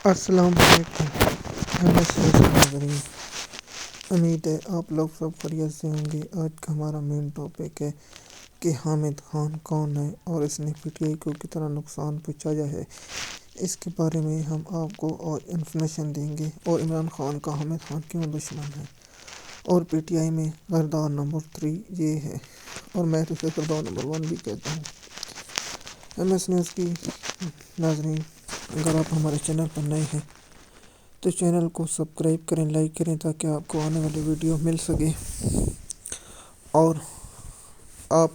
السلام علیکم ناظرین، امید ہے آپ لوگ سب خیریت سے ہوں گے۔ آج کا ہمارا مین ٹاپک ہے کہ حامد خان کون ہے اور اس نے پی ٹی آئی کو کتنا نقصان پہنچایا ہے۔ اس کے بارے میں ہم آپ کو اور انفارمیشن دیں گے، اور عمران خان کا حامد خان کیوں دشمن ہے، اور پی ٹی آئی میں کردار نمبر 3 یہ ہے، اور میں تو اسے کردار نمبر 1 بھی کہتا ہوں۔ ایم ایس نیوز کی ناظرین، اگر آپ ہمارے چینل پر نئے ہیں تو چینل کو سبسکرائب کریں، لائک کریں، تاکہ آپ کو آنے والی ویڈیو مل سکے، اور آپ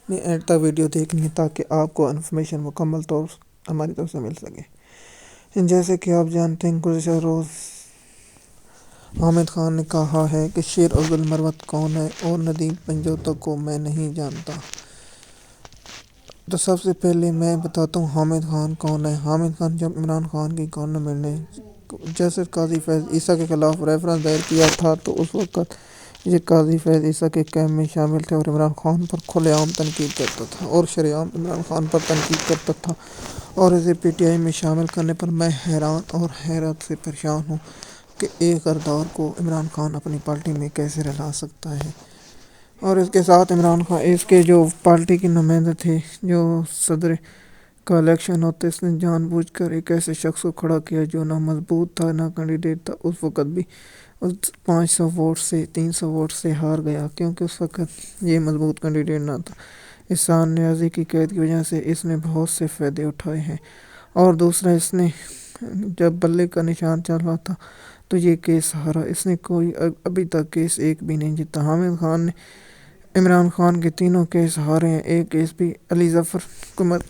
نے اینڈ تک ویڈیو دیکھنی ہے تاکہ آپ کو انفارمیشن مکمل طور ہماری طرف سے مل سکے۔ جیسے کہ آپ جانتے ہیں، گزشتہ روز حامد خان نے کہا ہے کہ شیر عبد المروت کون ہے اور ندیم پنجوتا کو میں نہیں جانتا۔ تو سب سے پہلے میں بتاتا ہوں حامد خان کون ہے۔ حامد خان جب عمران خان کی گورنمنٹ نے جسٹس قاضی فیض عیسیٰ کے خلاف ریفرنس دائر کیا تھا، تو اس وقت یہ قاضی فیض عیسیٰ کے کیمپ میں شامل تھے اور عمران خان پر کھلے عام تنقید کرتا تھا اور شریعام عمران خان پر تنقید کرتا تھا، اور اسے پی ٹی آئی میں شامل کرنے پر میں حیران اور حیرت سے پریشان ہوں کہ ایک غدار کو عمران خان اپنی پارٹی میں کیسے رلا سکتا ہے۔ اور اس کے ساتھ عمران خان، اس کے جو پارٹی کے نمائندے تھے، جو صدر کا الیکشن ہوتا ہے، اس نے جان بوجھ کر ایک ایسے شخص کو کھڑا کیا جو نہ مضبوط تھا نہ کینڈیڈیٹ تھا۔ اس وقت بھی 500 ووٹ سے 300 ووٹ سے ہار گیا، کیونکہ اس وقت یہ مضبوط کینڈیڈیٹ نہ تھا۔ احسان نیازی کی قید کی وجہ سے اس نے بہت سے فائدے اٹھائے ہیں، اور دوسرا، اس نے جب بلے کا نشان چل رہا تھا تو یہ کیس ہارا۔ اس نے کوئی ابھی تک کیس ایک بھی نہیں جیتا۔ حامد خان نے عمران خان کے تینوں کیس ہارے ہیں۔ ایک کیس بھی علی ظفر حکومت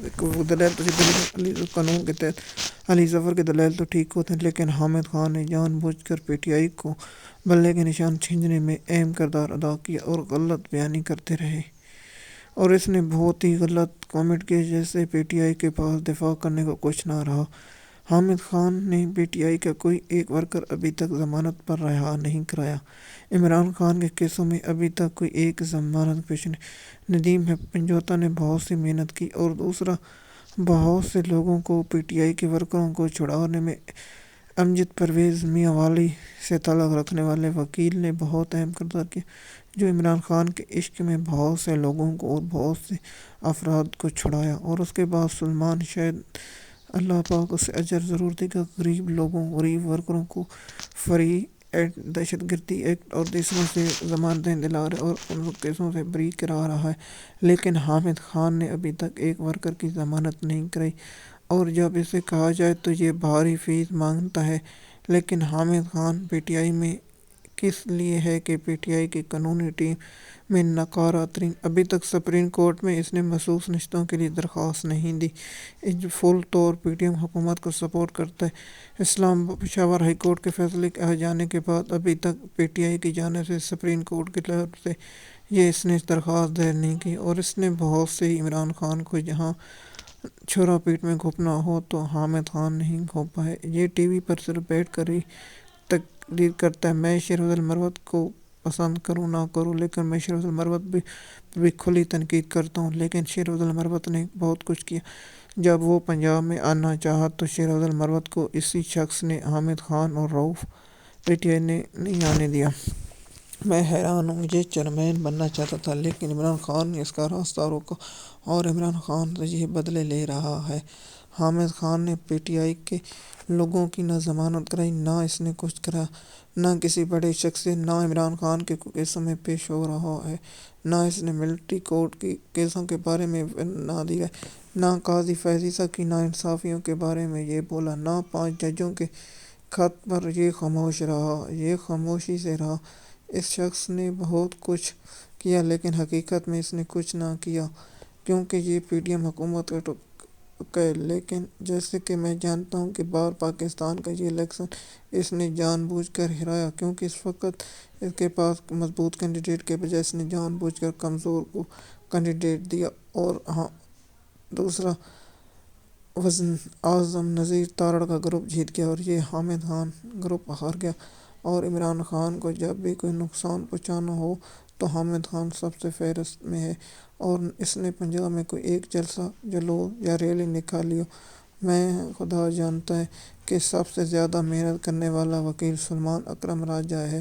دلائل قانون کے تحت علی ظفر کے دلائل تو ٹھیک ہوتے ہیں، لیکن حامد خان نے جان بوجھ کر پی ٹی آئی کو بلے کے نشان چھیننے میں اہم کردار ادا کیا اور غلط بیانی کرتے رہے، اور اس نے بہت ہی غلط کامنٹ کیے جیسے پی ٹی آئی کے پاس دفاع کرنے کو کچھ نہ رہا۔ حامد خان نے پی ٹی آئی کا کوئی ایک ورکر ابھی تک ضمانت پر رہا نہیں کرایا۔ عمران خان کے کیسوں میں ابھی تک کوئی ایک ضمانت پیش نہیں۔ ندیم پنجوتا نے بہت سی محنت کی، اور دوسرا، بہت سے لوگوں کو پی ٹی آئی کے ورکروں کو چھڑانے میں امجد پرویز میاں والی سے تعلق رکھنے والے وکیل نے بہت اہم کردار کیا، جو عمران خان کے عشق میں بہت سے لوگوں کو اور بہت سے افراد کو چھڑایا۔ اور اس کے بعد سلمان، شاید اللہ پاک اسے اجر ضرور دے گا، غریب لوگوں، غریب ورکروں کو فری ایکٹ، دہشت گردی ایکٹ اور دوسروں سے ضمانتیں دلا رہا اور ان کیسوں سے بری کرا رہا ہے، لیکن حامد خان نے ابھی تک ایک ورکر کی ضمانت نہیں کرائی۔ اور جب اسے کہا جائے تو یہ بھاری فیس مانگتا ہے، لیکن Hamid Khan P T I میں کس لیے ہے کہ پی ٹی آئی کی قانونی ٹیم میں ناکارہ ترین۔ ابھی تک سپریم کورٹ میں اس نے مخصوص نشستوں کے لیے درخواست نہیں دی۔ فل طور پی ٹی ایم حکومت کو سپورٹ کرتا ہے۔ پشاور ہائی کورٹ کے فیصلے کے آ جانے کے بعد ابھی تک پی ٹی آئی کی جانب سے سپریم کورٹ کی طرف سے اس نے درخواست دائر نہیں کی، اور اس نے بہت سے عمران خان کو جہاں چھرا پیٹ میں گھونپنا ہو تو حامد خان نہیں گھونپا ہے۔ یہ ٹی وی پر صرف بیٹھ کر ہی تقریر کرتا ہے۔ میں شیر عبد المروت کو پسند کروں نہ کروں، لیکن میں شیر عبد المروت بھی کھلی تنقید کرتا ہوں، لیکن شیر عبد المروت نے بہت کچھ کیا۔ جب وہ پنجاب میں آنا چاہا تو شیر عبد المروت کو اسی شخص نے، حامد خان اور رؤوف، پی ٹی آئی نے نہیں آنے دیا۔ میں حیران ہوں، یہ چیئرمین بننا چاہتا تھا، لیکن عمران خان نے اس کا راستہ روکا، اور عمران خان سے یہ بدلے لے رہا ہے۔ حامد خان نے پی ٹی آئی کے لوگوں کی نہ ضمانت کرائی، نہ اس نے کچھ کرایا، نہ کسی بڑے شخص سے، نہ عمران خان کے کیسوں میں پیش ہو رہا ہے، نہ اس نے ملٹری کورٹ کے کیسوں کے بارے میں نہ دیا، نہ قاضی فیض عیسیٰ کی ناانصافیوں کے بارے میں یہ بولا، نہ 5 ججوں کے خط پر یہ خاموش رہا۔ یہ خاموشی سے رہا۔ اس شخص نے بہت کچھ کیا، لیکن حقیقت میں اس نے کچھ نہ کیا، کیونکہ یہ پی ٹی ایم حکومت کا ٹکڑا ہے۔ لیکن جیسے کہ میں جانتا ہوں کہ بار پاکستان کا یہ الیکشن اس نے جان بوجھ کر ہرایا، کیونکہ اس وقت اس کے پاس مضبوط کینڈیڈیٹ کے بجائے اس نے جان بوجھ کر کمزور کو کینڈیڈیٹ دیا۔ اور دوسرا، وزیر اعظم نذیر تارڑ کا گروپ جیت گیا، اور یہ حامد خان گروپ ہار گیا۔ اور عمران خان کو جب بھی کوئی نقصان پہنچانا ہو تو حامد خان سب سے فہرست میں ہے، اور اس نے پنجاب میں کوئی ایک جلسہ، جلوس یا ریلی نکالی ہو، میں خدا جانتا ہے کہ سب سے زیادہ محنت کرنے والا وکیل سلمان اکرم راجہ ہے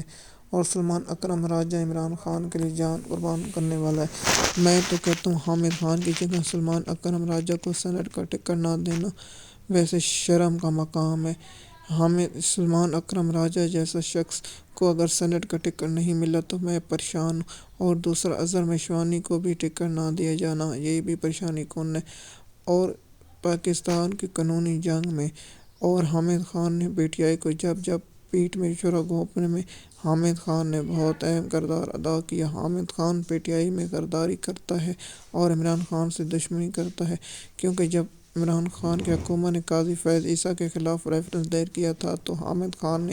اور سلمان اکرم راجہ عمران خان کے لیے جان قربان کرنے والا ہے۔ میں تو کہتا ہوں حامد خان کی جگہ سلمان اکرم راجہ کو سینیٹ کا ٹکٹ نہ دینا ویسے شرم کا مقام ہے۔ سلمان اکرم راجہ جیسا شخص کو اگر سینیٹ کا ٹکٹ نہیں ملا تو میں پریشان ہوں، اور دوسرا اظہر مشوانی کو بھی ٹکٹ نہ دیا جانا، یہ بھی پریشانی کن ہے۔ اور پاکستان کی قانونی جنگ میں اور حامد خان نے پی ٹی آئی کو جب پیٹھ میں چھرا گھونپنے میں حامد خان نے بہت اہم کردار ادا کیا۔ Hamid Khan P T I میں غداری کرتا ہے اور عمران خان سے دشمنی کرتا ہے، کیونکہ جب عمران خان کی حکومت نے قاضی فیض عیسیٰ کے خلاف ریفرنس دائر کیا تھا تو حامد خان نے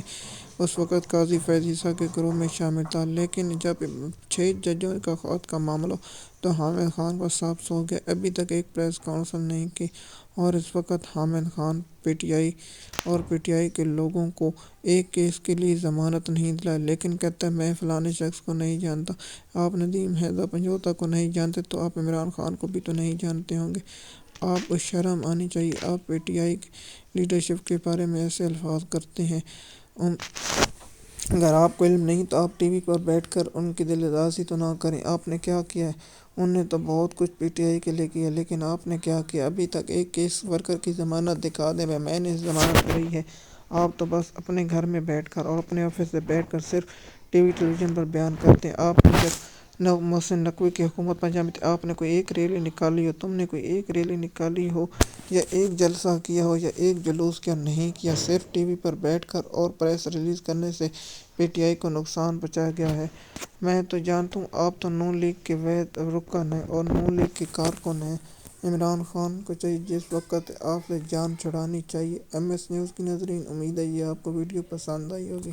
اس وقت قاضی فیض عیسیٰ کے گروہ میں شامل تھا، لیکن جب 6 ججوں کا خط کا معاملہ تو حامد خان کو صاف سو گیا۔ ابھی تک ایک پریس کانفرنس نہیں کی اور اس وقت Hamid Khan P T I کے لوگوں کو ایک کیس کے لیے ضمانت نہیں دلائے، لیکن کہتا ہے میں فلانے شخص کو نہیں جانتا۔ آپ ندیم حیدر پنجوتا کو نہیں جانتے تو آپ عمران خان کو بھی تو نہیں جانتے ہوں گے۔ آپ کو شرم آنی چاہیے، آپ پی ٹی آئی کی لیڈرشپ کے بارے میں ایسے الفاظ کرتے ہیں۔ اگر آپ کو علم نہیں تو آپ ٹی وی پر بیٹھ کر ان کی دل ازاری تو نہ کریں۔ آپ نے کیا کیا ہے؟ انہوں نے تو بہت کچھ پی ٹی آئی کے لیے کیا، لیکن آپ نے کیا کیا؟ ابھی تک ایک کیس ورکر کی ضمانت دکھا دیں میں نے ضمانت کرائی ہے۔ آپ تو بس اپنے گھر میں بیٹھ کر اور اپنے آفس سے بیٹھ کر صرف ٹی ویژن پر بیان کرتے ہیں۔ آپ نے جب محسن نقوی کی حکومت پنجاب میں آپ نے کوئی ایک ریلی نکالی ہو، تم نے کوئی ایک ریلی نکالی ہو یا ایک جلسہ کیا ہو یا ایک جلوس کیا؟ نہیں کیا۔ صرف ٹی وی پر بیٹھ کر اور پریس ریلیز کرنے سے پی ٹی آئی کو نقصان پہنچایا گیا ہے۔ میں تو جانتا ہوں آپ تو نون لیگ کے وحید رکن ہیں اور نون لیگ کے کارکن ہیں۔ عمران خان کو چاہیے جس وقت آپ سے جان چھڑانی چاہیے۔ ایم ایس نیوز کی ناظرین، امید ہے یہ آپ کو ویڈیو پسند آئی ہوگی۔